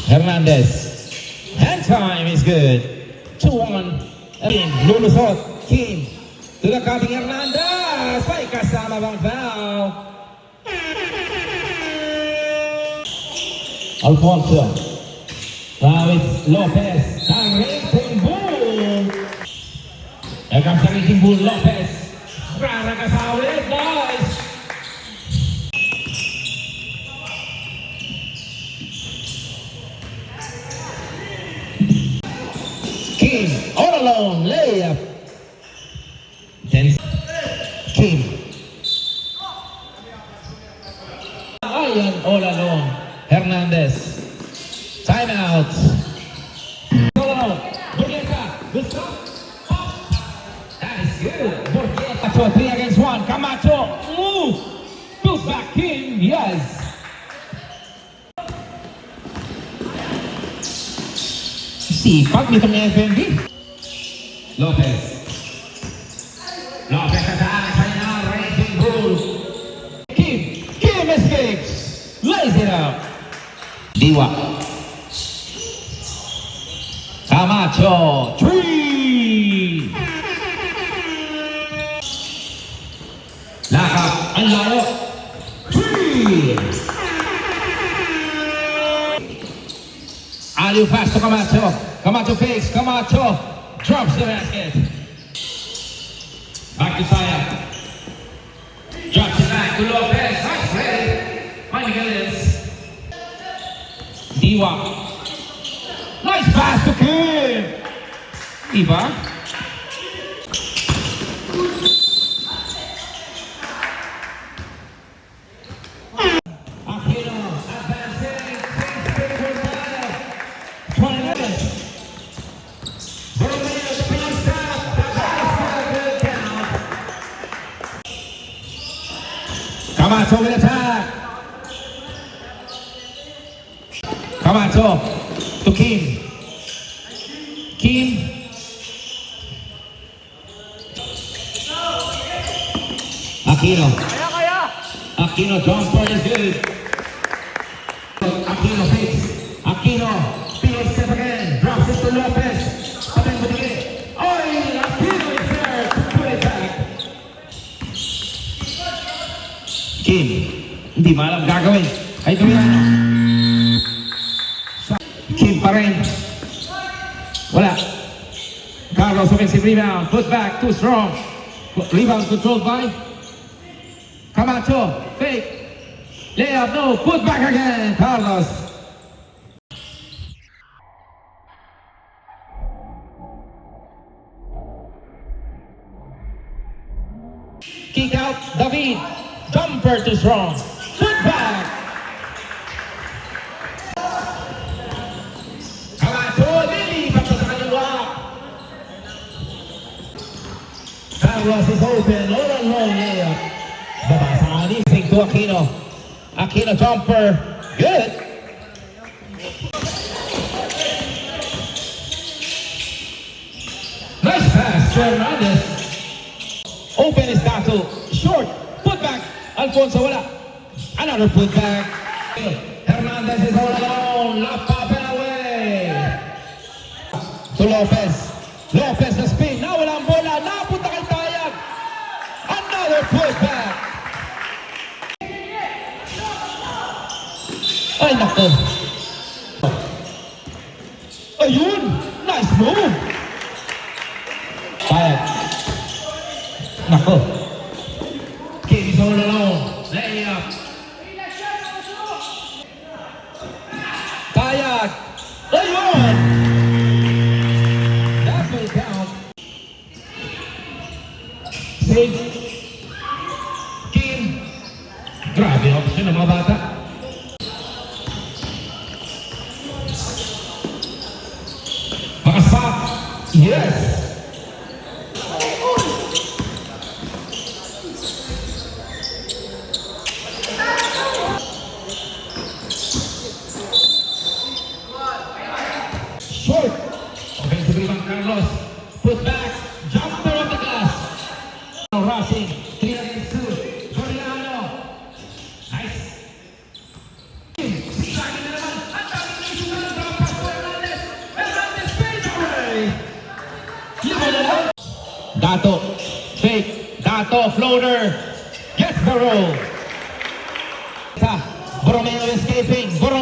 Hernandez. Hand time is good. 2-1. Lulusot. Kim. To the cutting Hernandez. May kasama bang foul? Alfonso. Now it's Lopez. Ang Racing Bull. Here comes the Racing Bull. Lopez. Raragazawit. Nice. Kim, all alone, layup. Then Kim. Ayan, all alone. Hernandez. Timeout. All alone. Burgueta. Good stop. That is good. Burgueta. 3 against 1. Camacho. Move. Goes back Kim. Yes. Sipag nitong FMB. Lopez. Lopez attack. Sa'yo na. Racing Bull. Kim. Kim escapes. Lays it up. Diwa. Camacho. 3. Lakap. Ang layo. 3. Aliu pass to Camacho. Camacho fakes. Camacho drops the basket. Back to Saya. Drops it back to Lopez. Nice play. Finding Ellis. Diwa. Nice pass to Kim. Iba. Aquino advancing. 20 minutes. Camacho will attack. Camacho to Kim. Kim. Aquino. Aquino jumper is good. Aquino fakes. Aquino field step again. Drops it to Lopez. Patay mo din. Oy! Aquino is there to put it back. Kim. Hindi malam gagawin. Ay Doriano. Kim pa rin. Wala. Carlos offensive rebound. Put back. Too strong. Rebound controlled by Camacho. Fake. Layup. No. Put back again. Carlos. Kick out. David. Jumper too strong. Put back. Camacho. Lilipat sa kaliwa. Carlos is open. All alone layup. Babasa anising to Aquino. Aquino jumper. Good. Nice pass to Hernandez. Open is Dato. Short. Put back. Alfonso wala. Another put back. Hernandez is all alone. Lap up and away. To Lopez. Lopez na spin. Nawala ang bola. Napunta kay Tayag. Another put back. Ay nako. Ayun. Nice move. Tayag. Nako. Kim is all alone. Layup. Tayag. Ayun. That will count. Save. Kim. Grabe option ng mga bata. Makaspak. Yes. Short. Offensive rebound Carlos. Put back. Jumper on the glass. Rushing. 3 against 2. Doriano. Nice. Saging na naman. Ang daming isugan. Dato, fake, Dato, floater, gets the roll. Borromeo escaping, Borromeo.